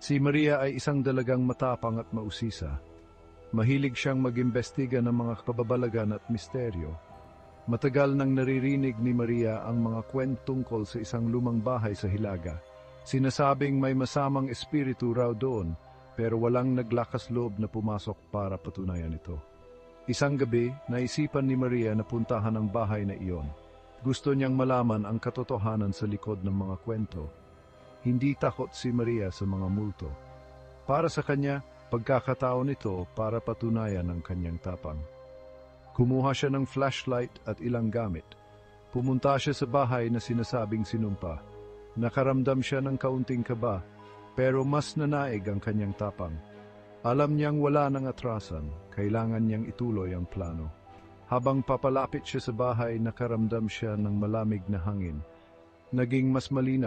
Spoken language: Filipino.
Si Maria ay isang dalagang matapang at mausisa. Mahilig siyang mag-imbestiga ng mga kababalagan at misteryo. Matagal nang naririnig ni Maria ang mga kwento tungkol sa isang lumang bahay sa Hilaga. Sinasabing may masamang espiritu raw doon, pero walang naglakas loob na pumasok para patunayan ito. Isang gabi, naisipan ni Maria na puntahan ang bahay na iyon. Gusto niyang malaman ang katotohanan sa likod ng mga kwento. Hindi takot si Maria sa mga multo. Para sa kanya, pagkakataon ito para patunayan ang kanyang tapang. Kumuha siya ng flashlight at ilang gamit. Pumunta siya sa bahay na sinasabing sinumpa. Nakaramdam siya ng kaunting kaba, pero mas nanaig ang kanyang tapang. Alam niyang wala nang atrasan, kailangan niyang ituloy ang plano. Habang papalapit siya sa bahay, nakaramdam siya ng malamig na hangin. Naging mas malinaw